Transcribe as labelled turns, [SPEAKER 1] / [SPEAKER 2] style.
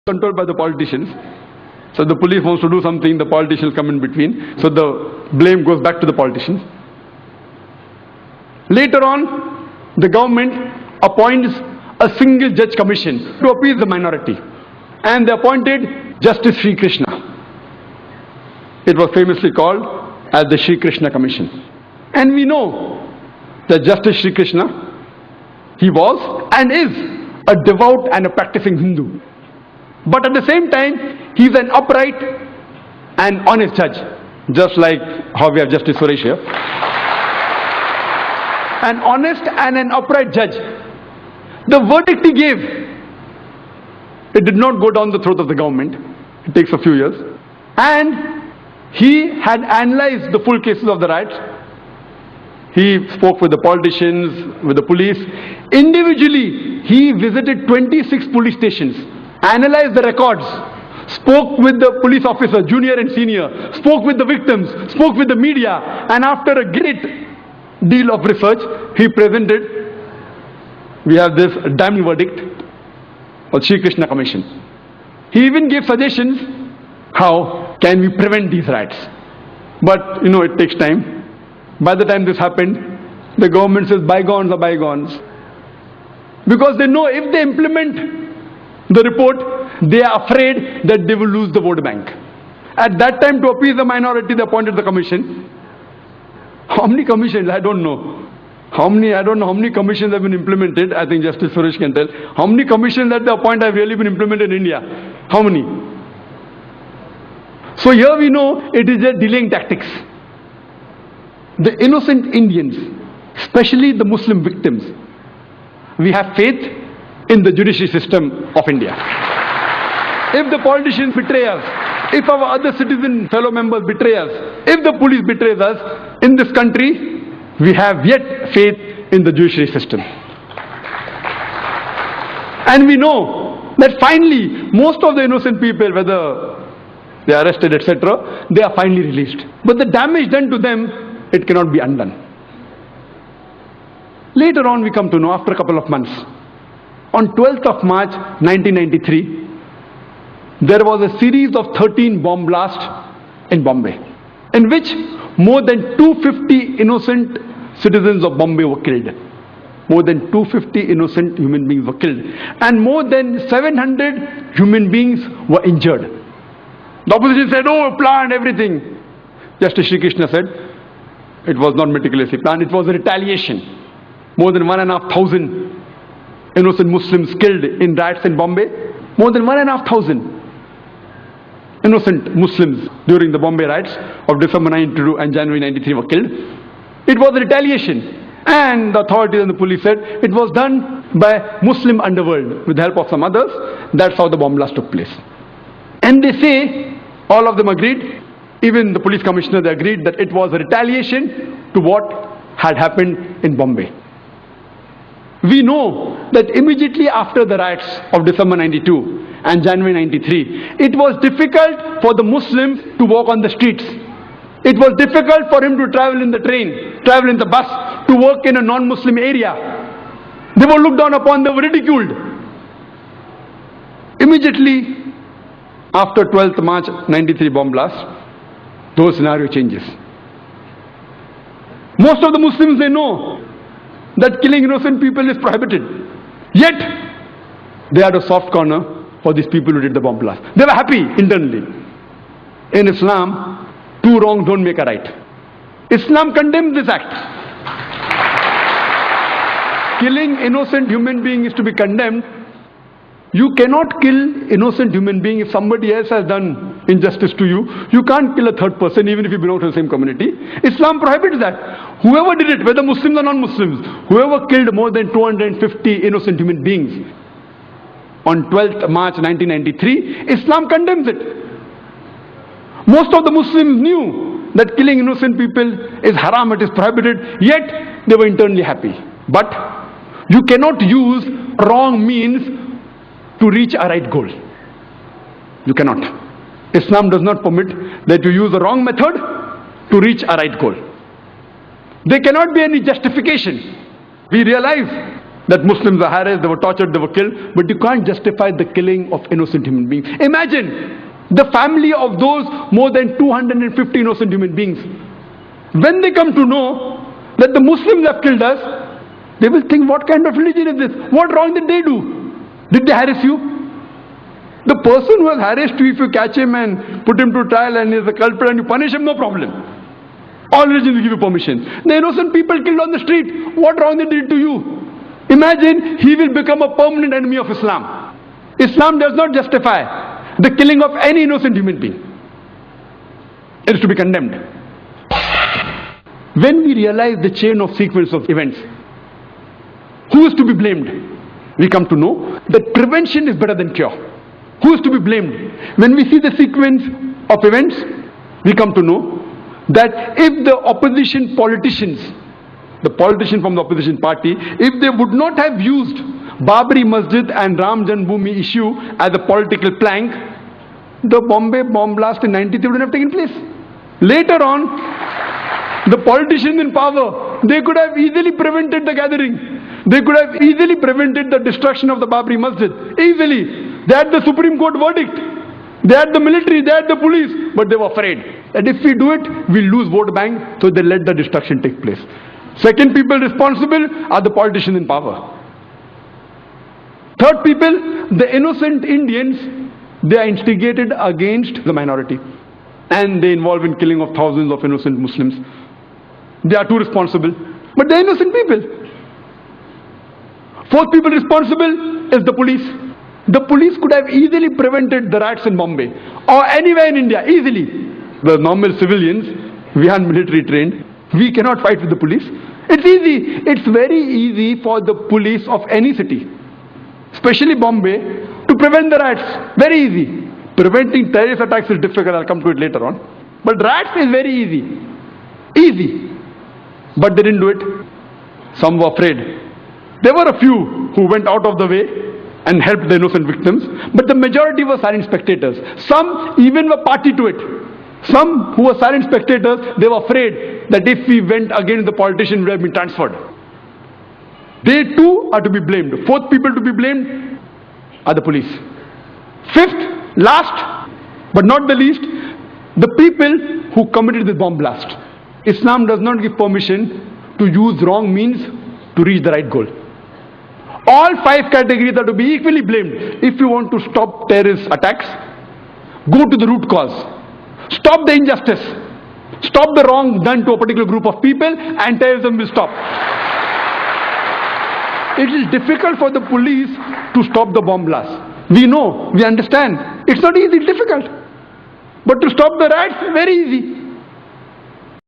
[SPEAKER 1] controlled by the politicians. So the police wants to do something, the politicians come in between. So the blame goes back to the politicians. Later on, the government appoints a single judge commission to appease the minority. And they appointed Justice Sri Krishna. It was famously called as the Sri Krishna Commission. And we know that Justice Sri Krishna, he was and is a devout and a practicing Hindu. But at the same time, he is an upright and honest judge, just like how we have Justice Suresh here. An honest and an upright judge. The verdict he gave, it did not go down the throat of the government. It takes a few years. And he had analyzed the full cases of the riots. He spoke with the politicians, with the police. Individually, he visited 26 police stations, analyzed the records, spoke with the police officer, junior and senior, spoke with the victims, spoke with the media, and after a great deal of research, he presented, we have this damning verdict of Sri Krishna Commission. He even gave suggestions, how can we prevent these riots? But you know, it takes time. By the time this happened, the government says bygones are bygones. Because they know if they implement the report, they are afraid that they will lose the vote bank. At that time, to appease the minority, they appointed the commission. How many commissions? I don't know. I don't know how many commissions have been implemented. I think Justice Suresh can tell. How many commissions that they appoint have really been implemented in India? How many? So here we know it is a delaying tactics. The innocent Indians, especially the Muslim victims, we have faith in the judiciary system of India. If the politicians betray us, if our other citizen fellow members betray us, if the police betrays us, in this country, we have yet faith in the judiciary system. And we know that finally, most of the innocent people, whether they are arrested, etc., they are finally released. But the damage done to them, it cannot be undone. Later on, we come to know, after a couple of months, on 12th of March 1993, there was a series of 13 bomb blasts in Bombay, in which more than 250 innocent citizens of Bombay were killed. More than 250 innocent human beings were killed. And more than 700 human beings were injured. The opposition said, oh, planned everything. Justice Sri Krishna said, it was not meticulously planned, it was a retaliation. More than 1,500 innocent Muslims killed in riots in Bombay. More than 1,500 innocent Muslims during the Bombay riots of December 92 and January 93 were killed. It was a retaliation. And the authorities and the police said it was done by Muslim underworld with the help of some others. That's how the bomb blast took place. And they say, all of them agreed, even the police commissioner, they agreed that it was a retaliation to what had happened in Bombay. We know that immediately after the riots of December 92 and January 93, it was difficult for the Muslims to walk on the streets. It was difficult for him to travel in the train, travel in the bus, to work in a non-Muslim area. They were looked down upon, they were ridiculed. Immediately after 12th March 93 bomb blast, those scenario changes. Most of the Muslims, they know that killing innocent people is prohibited. Yet, they had a soft corner for these people who did the bomb blast. They were happy internally. In Islam, two wrongs don't make a right. Islam condemns this act. Killing innocent human beings is to be condemned. You cannot kill innocent human being if somebody else has done injustice to you. You can't kill a third person even if you belong to the same community. Islam prohibits that. Whoever did it, whether Muslims or non-Muslims, whoever killed more than 250 innocent human beings on 12th March 1993, Islam condemns it. Most of the Muslims knew that killing innocent people is haram, it is prohibited, yet they were internally happy. But you cannot use wrong means to reach a right goal. You cannot. Islam does not permit that you use a wrong method to reach a right goal. There cannot be any justification. We realize that Muslims are harassed, they were tortured, they were killed, but you can't justify the killing of innocent human beings. Imagine the family of those more than 250 innocent human beings. When they come to know that the Muslims have killed us, they will think, what kind of religion is this? What wrong did they do? Did they harass you? The person who has harassed you, if you catch him and put him to trial and he is a culprit and you punish him, no problem. All religions give you permission. The innocent people killed on the street, what wrong they did to you? Imagine he will become a permanent enemy of Islam. Islam does not justify the killing of any innocent human being. It is to be condemned. When we realize the chain of sequence of events, who is to be blamed? We come to know that prevention is better than cure. Who is to be blamed? When we see the sequence of events, we come to know that if the opposition politicians, the politician from the opposition party, if they would not have used Babri Masjid and Ram Janmabhoomi issue as a political plank, the Bombay bomb blast in 93 would have taken place. Later on, the politicians in power, they could have easily prevented the gathering. They could have easily prevented the destruction of the Babri Masjid. Easily. They had the Supreme Court verdict. They had the military, they had the police, but they were afraid that if we do it, we'll lose vote bank, so they let the destruction take place. Second people responsible are the politicians in power. Third people, the innocent Indians, they are instigated against the minority. And they involve in killing of thousands of innocent Muslims. They are too responsible. But they are innocent people. Fourth people responsible is the police. The police could have easily prevented the riots in Bombay or anywhere in India, easily. The normal civilians, we are military trained. We cannot fight with the police. It's easy. It's very easy for the police of any city, especially Bombay, to prevent the riots. Very easy. Preventing terrorist attacks is difficult. I'll come to it later on. But riots is very easy. Easy. But they didn't do it. Some were afraid. There were a few who went out of the way and helped the innocent victims, but the majority were silent spectators. Some even were party to it. Some who were silent spectators, they were afraid that if we went against the politician, we would have been transferred. They too are to be blamed. Fourth people to be blamed are the police. Fifth, last but not the least, the people who committed the bomb blast. Islam does not give permission to use wrong means to reach the right goal. All five categories are to be equally blamed. If you want to stop terrorist attacks, go to the root cause. Stop the injustice. Stop the wrong done to a particular group of people and terrorism will stop. It is difficult for the police to stop the bomb blast. We know, we understand. It's not easy, it's difficult. But to stop the riots, very easy.